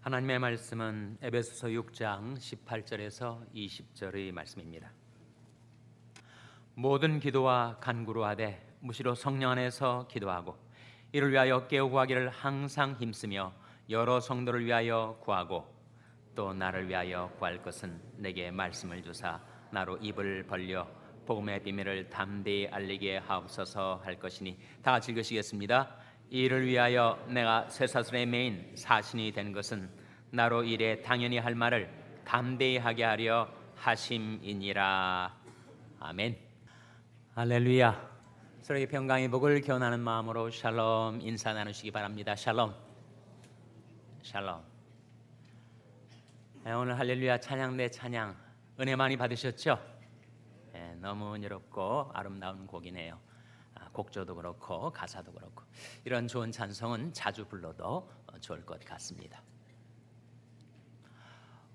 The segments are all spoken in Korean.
하나님의 말씀은 에베소서 6장 18절에서 20절의 말씀입니다. 모든 기도와 간구로 하되 무시로 성령 안에서 기도하고 이를 위하여 깨어 구하기를 항상 힘쓰며 여러 성도를 위하여 구하고 또 나를 위하여 구할 것은 내게 말씀을 주사 나로 입을 벌려 복음의 비밀을 담대히 알리게 하옵소서 할 것이니, 다 같이 읽으시겠습니다. 이를 위하여 내가 쇠사슬의 메인 사신이 된 것은 나로 이래 당연히 할 말을 담대히 하게 하려 하심이니라. 아멘. 할렐루야. 서로의 평강의 복을 기원하는 마음으로 샬롬 인사 나누시기 바랍니다. 샬롬. 샬롬. 오늘 할렐루야 찬양 대 찬양 은혜 많이 받으셨죠? 너무 은혜롭고 아름다운 곡이네요. 곡조도 그렇고 가사도 그렇고 이런 좋은 찬송은 자주 불러도 좋을 것 같습니다.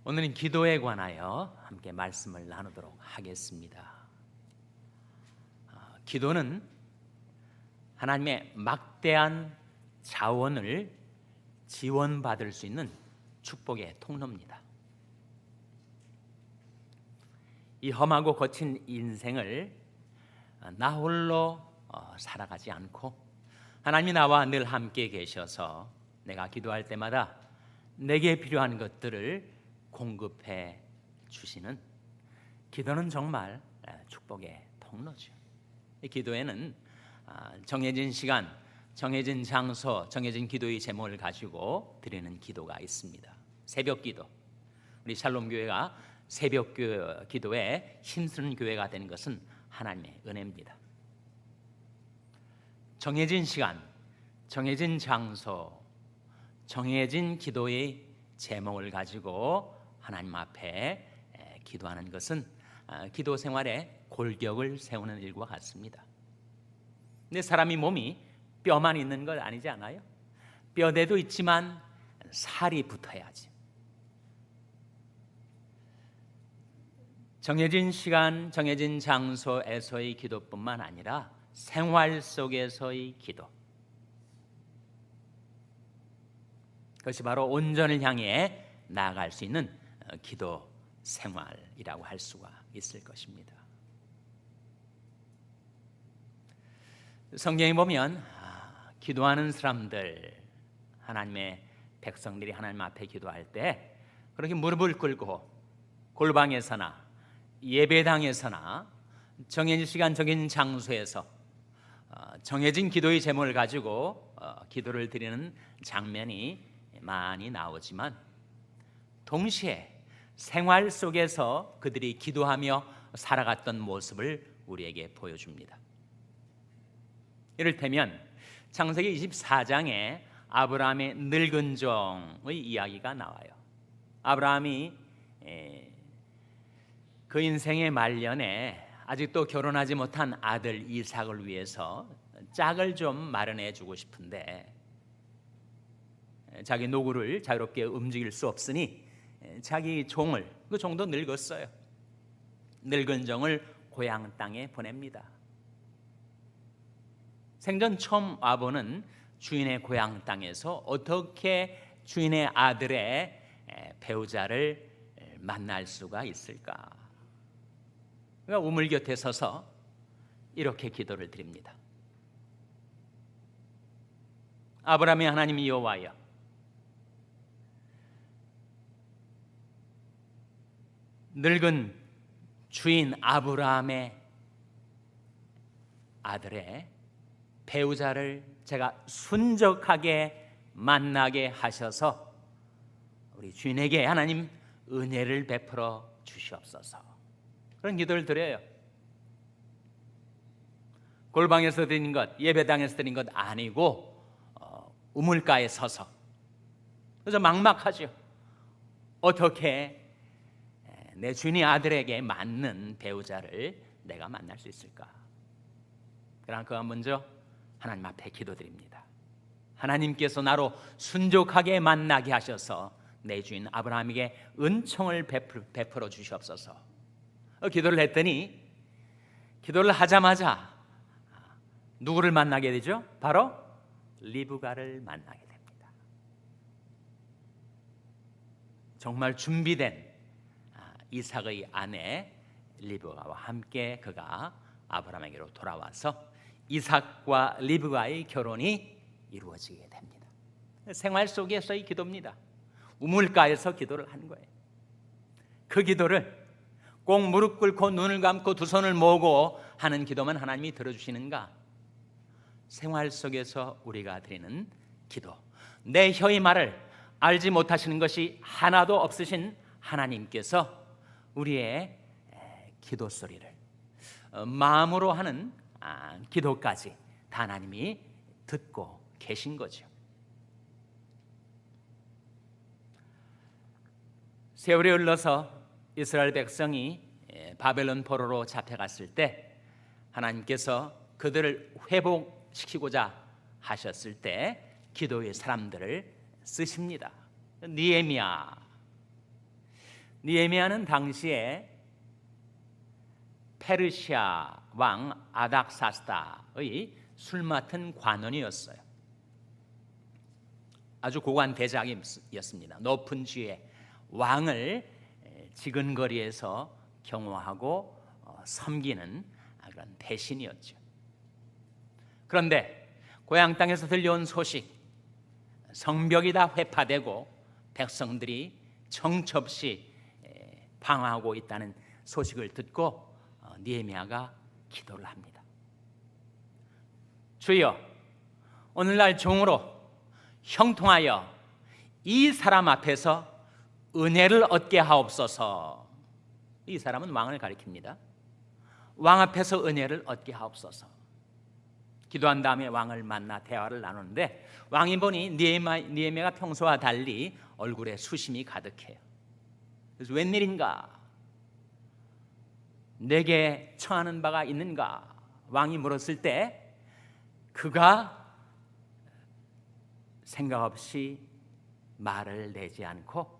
오늘은 기도에 관하여 함께 말씀을 나누도록 하겠습니다. 기도는 하나님의 막대한 자원을 지원받을 수 있는 축복의 통로입니다. 이 험하고 거친 인생을 나 홀로 살아가지 않고 하나님이 나와 늘 함께 계셔서 내가 기도할 때마다 내게 필요한 것들을 공급해 주시는, 기도는 정말 축복의 통로죠. 이 기도에는 정해진 시간, 정해진 장소, 정해진 기도의 제목을 가지고 드리는 기도가 있습니다. 새벽 기도. 우리 샬롬 교회가 새벽 기도에 힘쓰는 교회가 되는 것은 하나님의 은혜입니다. 정해진 시간, 정해진 장소, 정해진 기도의 제목을 가지고 하나님 앞에 기도하는 것은 기도 생활에 골격을 세우는 일과 같습니다. 근데 사람이 몸이 뼈만 있는 것 아니지 않아요? 뼈대도 있지만 살이 붙어야지. 정해진 시간, 정해진 장소에서의 기도뿐만 아니라 생활 속에서의 기도, 그것이 바로 온전을 향해 나아갈 수 있는 기도 생활이라고 할 수가 있을 것입니다. 성경에 보면 기도하는 사람들, 하나님의 백성들이 하나님 앞에 기도할 때 그렇게 무릎을 꿇고 골방에서나 예배당에서나 정해진 시간, 정해진 장소에서 정해진 기도의 제목을 가지고 기도를 드리는 장면이 많이 나오지만 동시에 생활 속에서 그들이 기도하며 살아갔던 모습을 우리에게 보여줍니다. 이를테면 창세기 24장에 아브라함의 늙은 종의 이야기가 나와요. 아브라함이 그 인생의 말년에 아직도 결혼하지 못한 아들 이삭을 위해서 짝을 좀 마련해 주고 싶은데 자기 노구를 자유롭게 움직일 수 없으니 자기 종을, 그 종도 늙었어요. 늙은 종을 고향 땅에 보냅니다. 생전 처음 와보는 주인의 고향 땅에서 어떻게 주인의 아들의 배우자를 만날 수가 있을까? 그러니까 우물 곁에 서서 이렇게 기도를 드립니다. 아브라함이 하나님 여호와여, 늙은 주인 아브라함의 아들의 배우자를 제가 순적하게 만나게 하셔서 우리 주인에게 하나님 은혜를 베풀어 주시옵소서. 그런 기도를 드려요. 골방에서 드린 것, 예배당에서 드린 것 아니고 우물가에 서서. 그래서 막막하죠. 어떻게 내 주인의 아들에게 맞는 배우자를 내가 만날 수 있을까? 그러나 그가 먼저 하나님 앞에 기도드립니다. 하나님께서 나로 순종하게 만나게 하셔서 내 주인 아브라함에게 은총을 베풀어 주시옵소서. 기도를 했더니 기도를 하자마자 누구를 만나게 되죠? 바로 리브가를 만나게 됩니다. 정말 준비된 이삭의 아내 리브가와 함께 그가 아브라함에게로 돌아와서 이삭과 리브가의 결혼이 이루어지게 됩니다. 생활 속에서의 기도입니다. 우물가에서 기도를 한 거예요. 그 기도를 꼭 무릎 꿇고 눈을 감고 두 손을 모으고 하는 기도만 하나님이 들어주시는가? 생활 속에서 우리가 드리는 기도, 내 혀의 말을 알지 못하시는 것이 하나도 없으신 하나님께서 우리의 기도 소리를 마음으로 하는 기도까지 다 하나님이 듣고 계신 거죠. 세월이 흘러서 이스라엘 백성이 바벨론 포로로 잡혀갔을 때 하나님께서 그들을 회복시키고자 하셨을 때 기도의 사람들을 쓰십니다. 니에미야는 당시에 페르시아 왕 아닥사스다의 술 맡은 관원이었어요. 아주 고관 대작이었습니다. 높은 지위에 왕을 지근거리에서 경호하고 섬기는 그런 대신이었죠. 그런데 고향 땅에서 들려온 소식, 성벽이 다 회파되고 백성들이 정처없이 방황하고 있다는 소식을 듣고 니에미야가 기도를 합니다. 주여, 오늘날 종으로 형통하여 이 사람 앞에서 은혜를 얻게 하옵소서. 이 사람은 왕을 가리킵니다. 왕 앞에서 은혜를 얻게 하옵소서. 기도한 다음에 왕을 만나 대화를 나누는데 왕이 보니 니에미야가 평소와 달리 얼굴에 수심이 가득해요. 그래서 웬일인가? 내게 청하는 바가 있는가? 왕이 물었을 때 그가 생각 없이 말을 내지 않고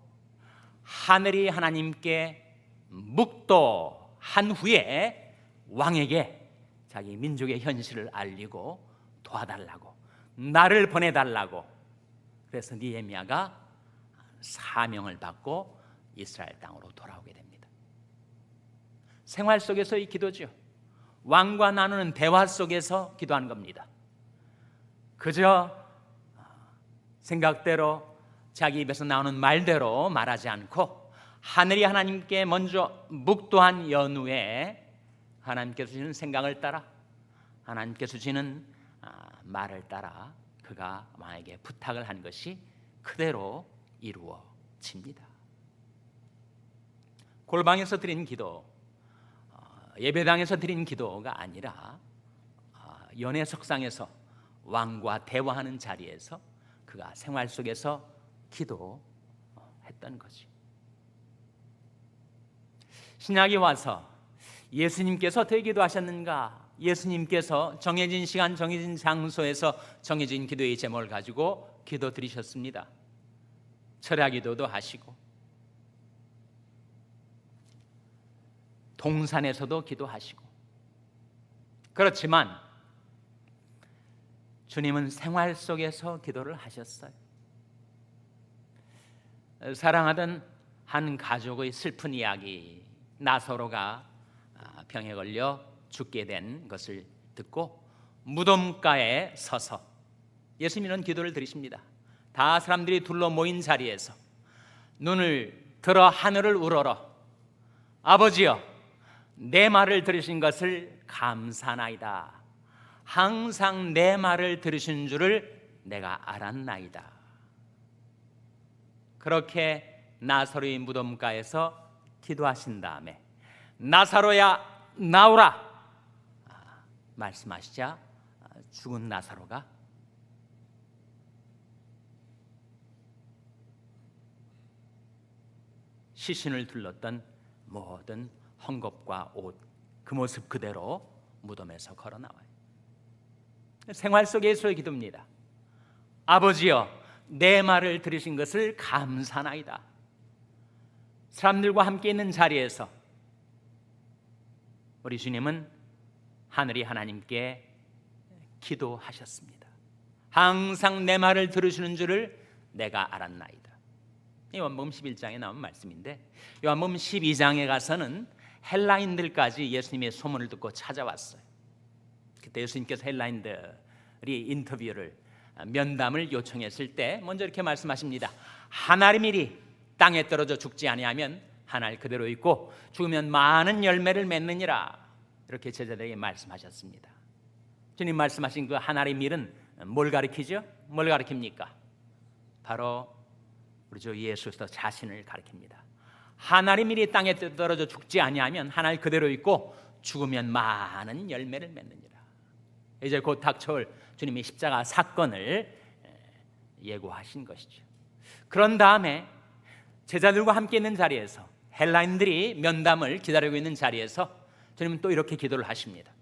하늘이 하나님께 묵도한 후에 왕에게 자기 민족의 현실을 알리고 도와달라고, 나를 보내달라고. 그래서 니에미야가 사명을 받고 이스라엘 땅으로 돌아오게 됩니다. 생활 속에서의 기도죠. 왕과 나누는 대화 속에서 기도하는 겁니다. 그저 생각대로 자기 입에서 나오는 말대로 말하지 않고 하늘이 하나님께 먼저 묵도한 연후에 하나님께서 주시는 생각을 따라, 하나님께서 주시는 말을 따라 그가 왕에게 부탁을 한 것이 그대로 이루어집니다. 골방에서 드린 기도, 예배당에서 드린 기도가 아니라 연회석상에서 왕과 대화하는 자리에서 그가 생활 속에서 기도했던 거지. 신약이 와서 예수님께서 어떻게 기도하셨는가? 예수님께서 정해진 시간, 정해진 장소에서 정해진 기도의 제목을 가지고 기도 드리셨습니다. 철야 기도도 하시고 동산에서도 기도하시고. 그렇지만 주님은 생활 속에서 기도를 하셨어요. 사랑하던 한 가족의 슬픈 이야기, 나사로가 병에 걸려 죽게 된 것을 듣고 무덤가에 서서 예수님은 기도를 드리십니다. 다 사람들이 둘러 모인 자리에서 눈을 들어 하늘을 우러러 아버지여, 내 말을 들으신 것을 감사나이다. 항상 내 말을 들으신 줄을 내가 알았나이다. 그렇게 나사로의 무덤가에서 기도하신 다음에 나사로야 나오라 말씀하시자 죽은 나사로가 시신을 둘렀던 모든 헝겊과 옷, 그 모습 그대로 무덤에서 걸어 나와요. 생활 속에서의 기도입니다. 아버지여, 내 말을 들으신 것을 감사나이다. 사람들과 함께 있는 자리에서 우리 주님은 하늘이 하나님께 기도하셨습니다. 항상 내 말을 들으시는 줄을 내가 알았나이다. 요한복음 11장에 나온 말씀인데, 요한복음 12장에 가서는 헬라인들까지 예수님의 소문을 듣고 찾아왔어요. 그때 예수님께서 헬라인들이 인터뷰를, 면담을 요청했을 때 먼저 이렇게 말씀하십니다. 한 알의 밀이 땅에 떨어져 죽지 아니하면 한 알 그대로 있고 죽으면 많은 열매를 맺느니라, 이렇게 제자들에게 말씀하셨습니다. 주님 말씀하신 그 한 알의 밀은 뭘 가리키죠? 뭘 가리킵니까? 바로 우리 주 예수 그리스도 자신을 가리킵니다. 한 알의 밀이 땅에 떨어져 죽지 아니하면 한 알 그대로 있고 죽으면 많은 열매를 맺느니라. 이제 곧 닥쳐올 주님의 십자가 사건을 예고하신 것이죠. 그런 다음에 제자들과 함께 있는 자리에서, 헬라인들이 면담을 기다리고 있는 자리에서 주님은 또 이렇게 기도를 하십니다.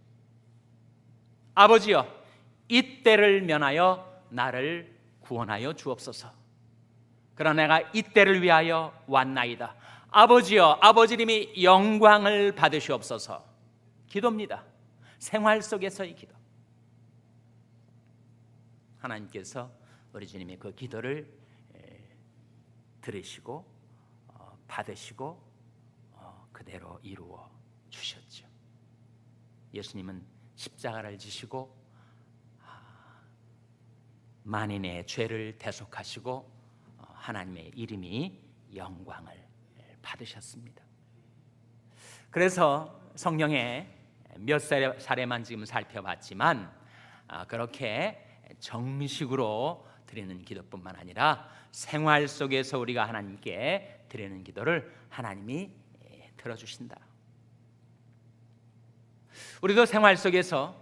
아버지여, 이 때를 면하여 나를 구원하여 주옵소서. 그러나 내가 이 때를 위하여 왔나이다. 아버지여, 아버지님이 영광을 받으시옵소서. 기도입니다. 생활 속에서의 기도. 하나님께서 우리 주님의 그 기도를 들으시고 받으시고 그대로 이루어 주셨죠. 예수님은 십자가를 지시고 만인의 죄를 대속하시고 하나님의 이름이 영광을 받으셨습니다. 그래서 성경에 몇 사례만 지금 살펴봤지만 그렇게 정식으로 드리는 기도뿐만 아니라 생활 속에서 우리가 하나님께 드리는 기도를 하나님이 들어주신다. 우리도 생활 속에서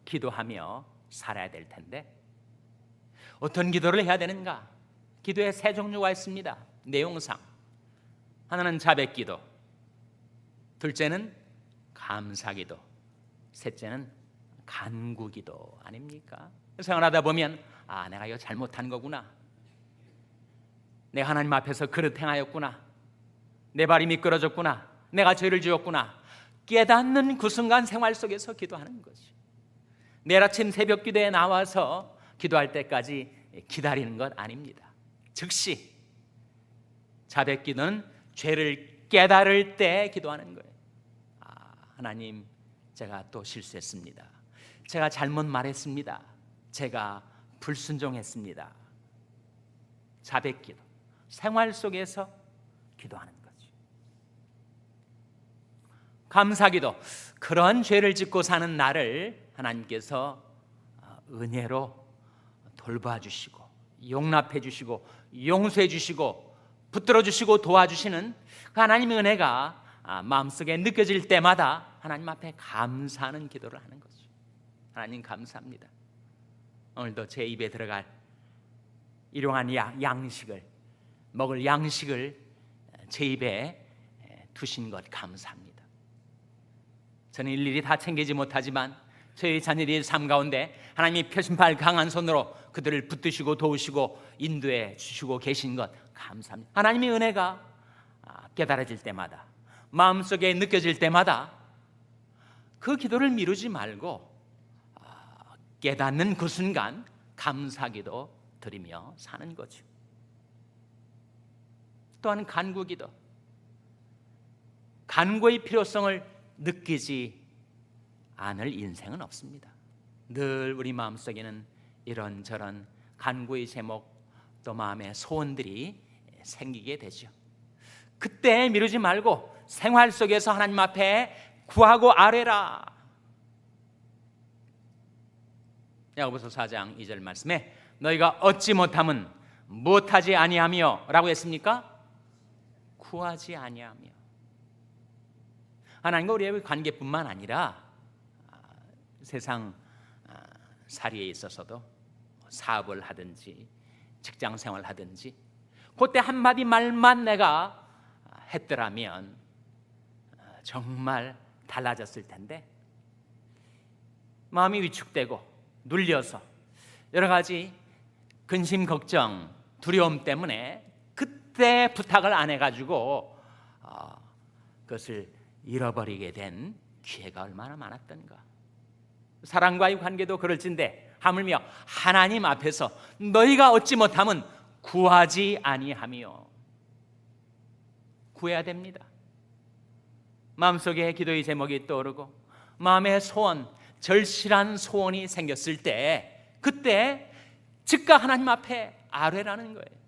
기도하며 살아야 될 텐데 어떤 기도를 해야 되는가? 기도에 세 종류가 있습니다. 내용상 하나는 자백기도, 둘째는 감사기도, 셋째는 간구기도 아닙니까? 생활하다 보면 내가 이거 잘못한 거구나, 내가 하나님 앞에서 그릇 행하였구나, 내 발이 미끄러졌구나, 내가 죄를 지었구나 깨닫는 그 순간 생활 속에서 기도하는 것이, 내일 아침 새벽 기도에 나와서 기도할 때까지 기다리는 것 아닙니다. 즉시 자백기도는 죄를 깨달을 때 기도하는 거예요. 하나님, 제가 또 실수했습니다. 제가 잘못 말했습니다. 제가 불순종했습니다. 자백기도, 생활 속에서 기도하는 거죠. 감사기도, 그런 죄를 짓고 사는 나를 하나님께서 은혜로 돌봐주시고 용납해 주시고 용서해 주시고 붙들어 주시고 도와주시는 그 하나님의 은혜가 마음속에 느껴질 때마다 하나님 앞에 감사하는 기도를 하는 거죠. 하나님 감사합니다. 오늘도 제 입에 들어갈 일용한 양식을, 먹을 양식을 제 입에 두신 것 감사합니다. 저는 일일이 다 챙기지 못하지만 저희 자녀들의 삶 가운데 하나님이 표심팔 강한 손으로 그들을 붙드시고 도우시고 인도해 주시고 계신 것 감사합니다. 하나님의 은혜가 깨달아질 때마다, 마음속에 느껴질 때마다 그 기도를 미루지 말고 깨닫는 그 순간 감사기도 드리며 사는 거죠. 또한 간구기도, 간구의 필요성을 느끼지 않을 인생은 없습니다. 늘 우리 마음속에는 이런저런 간구의 제목, 또 마음의 소원들이 생기게 되죠. 그때 미루지 말고 생활 속에서 하나님 앞에 구하고 아뢰라. 야고보서 4장 2절 말씀에 너희가 얻지 못함은 무엇하지 아니하며 라고 했습니까? 구하지 아니하며. 하나님과 우리의 관계뿐만 아니라 세상 살이에 있어서도 사업을 하든지 직장 생활을 하든지 그때 한마디 말만 내가 했더라면 정말 달라졌을 텐데 마음이 위축되고 눌려서 여러 가지 근심, 걱정, 두려움 때문에 그때 부탁을 안 해가지고 그것을 잃어버리게 된 기회가 얼마나 많았던가. 사랑과의 관계도 그럴진데 하물며 하나님 앞에서 너희가 얻지 못함은 구하지 아니하며, 구해야 됩니다. 마음속에 기도의 제목이 떠오르고 마음의 소원, 절실한 소원이 생겼을 때 그때 즉각 하나님 앞에 아뢰라는 거예요.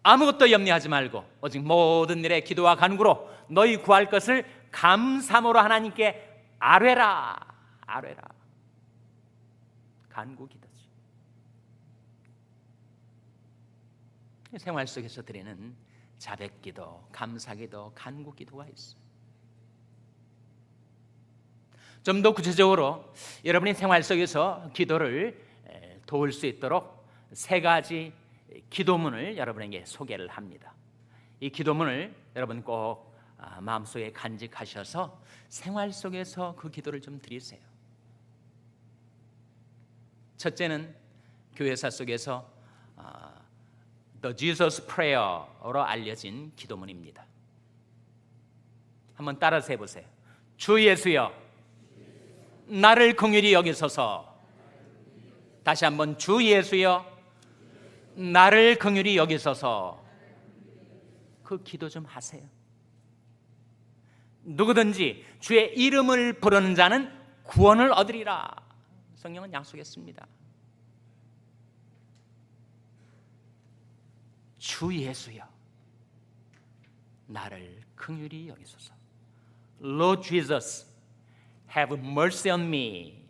아무것도 염려하지 말고 오직 모든 일에 기도와 간구로 너희 구할 것을 감사함으로 하나님께 아뢰라. 간구 기도지. 생활 속에서 드리는 자백기도, 감사기도, 간구기도가 있어요. 좀 더 구체적으로 여러분이 생활 속에서 기도를 도울 수 있도록 3가지 기도문을 여러분에게 소개를 합니다. 이 기도문을 여러분 꼭 마음속에 간직하셔서 생활 속에서 그 기도를 좀 드리세요. 첫째는 교회사 속에서 The Jesus Prayer로 알려진 기도문입니다. 한번 따라서 해보세요. 주 예수여, 나를 긍휼히 여기소서. 다시 한번 주 예수여, 나를 긍휼히 여기소서. 그 기도 좀 하세요. 누구든지 주의 이름을 부르는 자는 구원을 얻으리라. 성경은 약속했습니다. 주 예수여, 나를 긍휼히 여기소서. Lord Jesus, have mercy on me.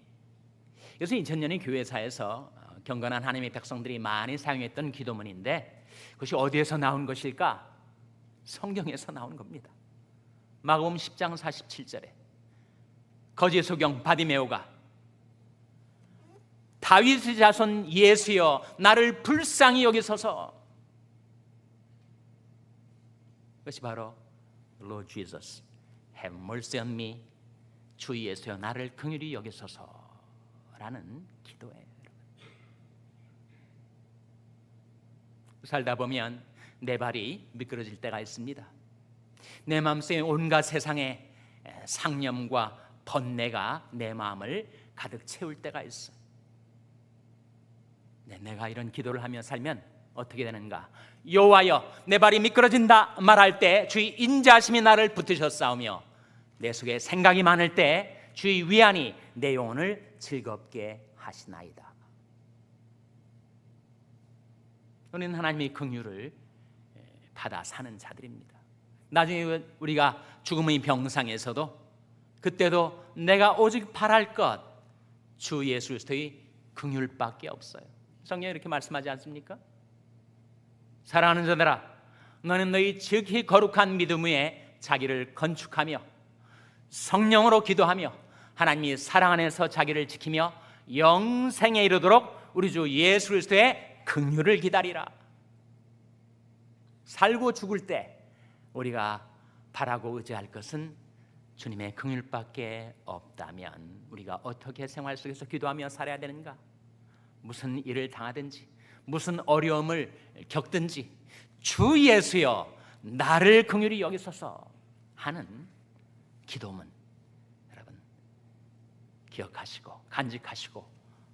이것은 2000년의 교회사에서 경건한 하나님의 백성들이 많이 사용했던 기도문인데 그것이 어디에서 나온 것일까? 성경에서 나온 겁니다. 마가복음 10장 47절에 거짓 소경 바디메오가 다윗의 자손 예수여, 나를 불쌍히 여기소서. 그것이 바로 Lord Jesus, have mercy on me. 주 예수여, 나를 긍휼히 여기소서라는 기도예요. 살다 보면 내 발이 미끄러질 때가 있습니다. 내 마음속에 온갖 세상의 상념과 번뇌가 내 마음을 가득 채울 때가 있어. 내가 이런 기도를 하며 살면 어떻게 되는가? 여호와여, 내 발이 미끄러진다 말할 때 주의 인자하심이 나를 붙드셨사오며 내 속에 생각이 많을 때 주의 위안이 내 영혼을 즐겁게 하시나이다. 우리는 하나님의 긍휼을 받아 사는 자들입니다. 나중에 우리가 죽음의 병상에서도 그때도 내가 오직 바랄 것 주 예수 그리스도의 긍휼밖에 없어요. 성경에 이렇게 말씀하지 않습니까? 사랑하는 자들아, 너는 너희 지극히 거룩한 믿음 위에 자기를 건축하며 성령으로 기도하며 하나님이 사랑 안에서 자기를 지키며 영생에 이르도록 우리 주 예수 그리스도의 긍휼을 기다리라. 살고 죽을 때 우리가 바라고 의지할 것은 주님의 긍휼밖에 없다면 우리가 어떻게 생활 속에서 기도하며 살아야 되는가? 무슨 일을 당하든지 무슨 어려움을 겪든지 주 예수여, 나를 긍휼히 여기소서 하는 기도문 여러분 기억하시고 간직하시고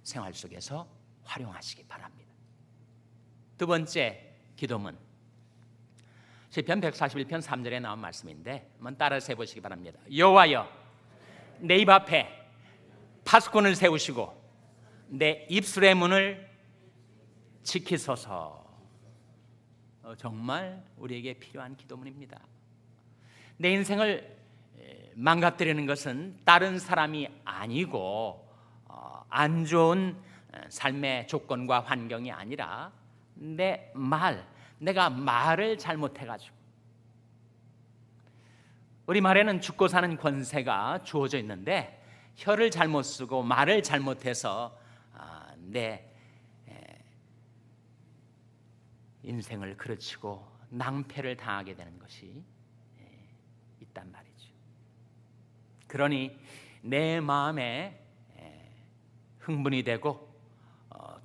생활 속에서 활용하시기 바랍니다. 두 번째 기도문, 시편 141편 3절에 나온 말씀인데 한번 따라서 해보시기 바랍니다. 여호와여, 내 입 앞에 파수꾼을 세우시고 내 입술의 문을 지키소서. 정말 우리에게 필요한 기도문입니다. 내 인생을 망가뜨리는 것은 다른 사람이 아니고 안 좋은 삶의 조건과 환경이 아니라 내가 말을 잘못해가지고, 우리 말에는 죽고 사는 권세가 주어져 있는데 혀를 잘못 쓰고 말을 잘못해서 내 인생을 그르치고 낭패를 당하게 되는 것이 있단 말이죠. 그러니 내 마음에 흥분이 되고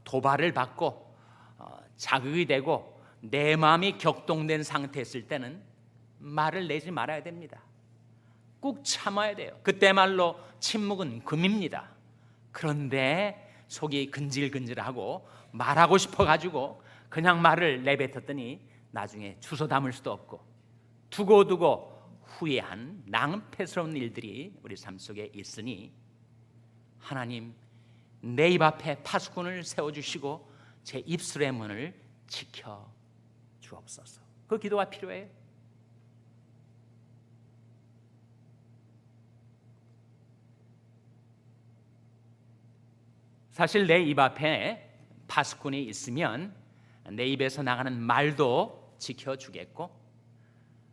도발을 받고 자극이 되고 내 마음이 격동된 상태에 있을 때는 말을 내지 말아야 됩니다. 꾹 참아야 돼요. 그때말로 침묵은 금입니다. 그런데 속이 근질근질하고 말하고 싶어가지고 그냥 말을 내뱉었더니 나중에 주워 담을 수도 없고 두고두고 후회한 낭패스러운 일들이 우리 삶 속에 있으니 하나님, 내 입 앞에 파수꾼을 세워주시고 제 입술의 문을 지켜 주옵소서. 그 기도가 필요해요. 사실 내 입 앞에 파수꾼이 있으면 내 입에서 나가는 말도 지켜주겠고,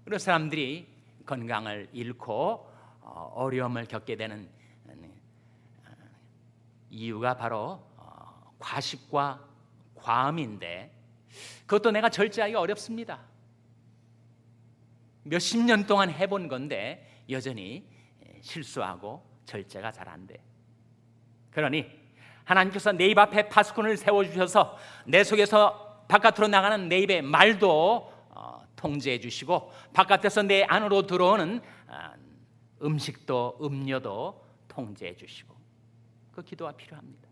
그리고 사람들이 건강을 잃고 어려움을 겪게 되는 이유가 바로 과식과 과음인데, 그것도 내가 절제하기가 어렵습니다. 몇십 년 동안 해본 건데 여전히 실수하고 절제가 잘 안 돼. 그러니 하나님께서 내 입 앞에 파수꾼을 세워주셔서 내 속에서 바깥으로 나가는 내 입의 말도 통제해 주시고, 바깥에서 내 안으로 들어오는 음식도 음료도 통제해 주시고, 그 기도가 필요합니다.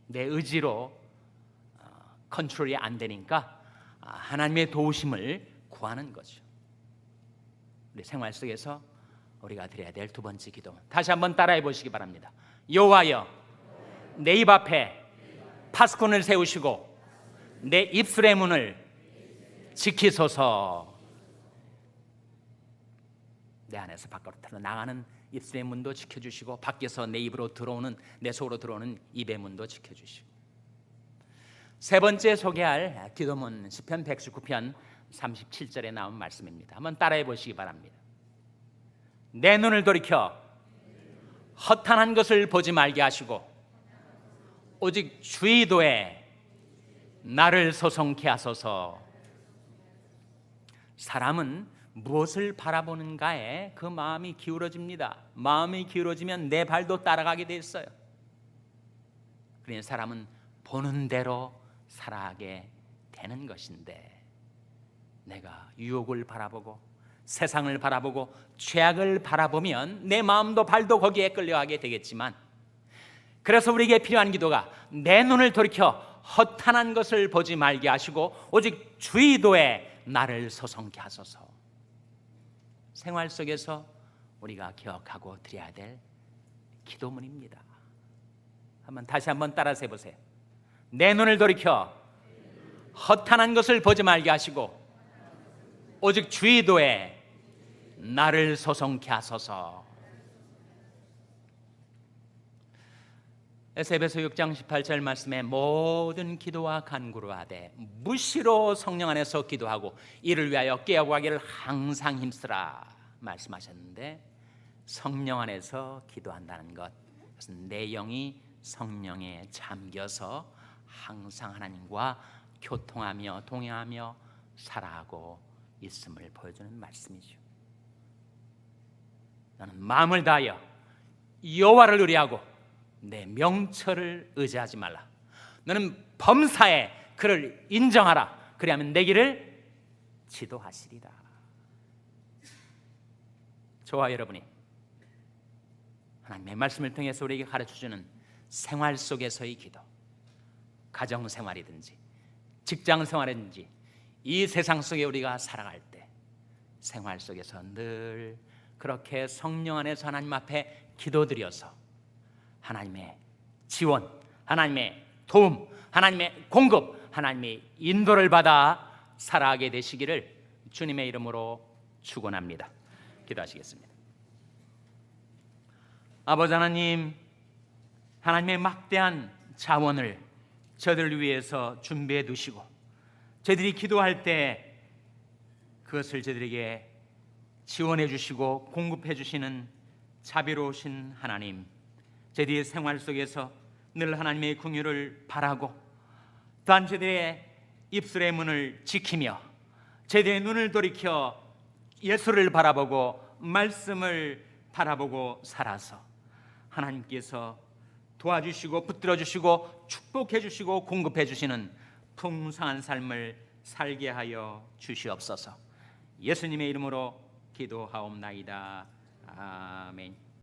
내 의지로 컨트롤이 안 되니까 하나님의 도우심을 구하는 거죠. 우리 생활 속에서 우리가 드려야 될 두 번째 기도, 다시 한번 따라해 보시기 바랍니다. 여호와여, 내 입 앞에 파수꾼을 세우시고 내 입술의 문을 지키소서. 내 안에서 바깥으로 나가는 입술의 문도 지켜주시고, 밖에서 내 입으로 들어오는, 내 속으로 들어오는 입의 문도 지켜주시고. 세 번째 소개할 기도문 시편 119편 37절에 나온 말씀입니다. 한번 따라해 보시기 바랍니다. 내 눈을 돌이켜 허탄한 것을 보지 말게 하시고 오직 주의도에 나를 소송케 하소서. 사람은 무엇을 바라보는가에 그 마음이 기울어집니다. 마음이 기울어지면 내 발도 따라가게 돼 있어요. 그러니 사람은 보는 대로 살아가게 되는 것인데, 내가 유혹을 바라보고 세상을 바라보고 죄악을 바라보면 내 마음도 발도 거기에 끌려가게 되겠지만, 그래서 우리에게 필요한 기도가 내 눈을 돌이켜 허탄한 것을 보지 말게 하시고 오직 주의도에 나를 소송케 하소서. 생활 속에서 우리가 기억하고 드려야 될 기도문입니다. 다시 한번 따라서 해보세요. 내 눈을 돌이켜 허탄한 것을 보지 말게 하시고 오직 주의도에 나를 소송케 하소서. 에베소 6장 18절 말씀에 모든 기도와 간구로 하되 무시로 성령 안에서 기도하고 이를 위하여 깨어구하기를 항상 힘쓰라 말씀하셨는데, 성령 안에서 기도한다는 것, 그것은 내 영이 성령에 잠겨서 항상 하나님과 교통하며 동행하며 살아가고 있음을 보여주는 말씀이죠. 너는 마음을 다하여 여호와를 의뢰하고 내 명철을 의지하지 말라. 너는 범사에 그를 인정하라. 그리하면 내 길을 지도하시리라. 저와 여러분이 하나님의 말씀을 통해서 우리에게 가르쳐주는 생활 속에서의 기도, 가정생활이든지 직장생활이든지 이 세상 속에 우리가 살아갈 때 생활 속에서 늘 그렇게 성령 안에서 하나님 앞에 기도드려서 하나님의 지원, 하나님의 도움, 하나님의 공급, 하나님의 인도를 받아 살아가게 되시기를 주님의 이름으로 축원합니다. 기도하시겠습니다. 아버지 하나님, 하나님의 막대한 자원을 저들을 위해서 준비해 두시고 저희들이 기도할 때 그것을 저희들에게 지원해 주시고 공급해 주시는 자비로우신 하나님, 저희들의 생활 속에서 늘 하나님의 긍휼을 바라고 또한 저희들의 입술의 문을 지키며 저희들의 눈을 돌이켜 예수를 바라보고 말씀을 바라보고 살아서 하나님께서 도와주시고 붙들어 주시고 축복해 주시고 공급해 주시는 풍성한 삶을 살게 하여 주시옵소서. 예수님의 이름으로 기도하옵나이다. 아멘.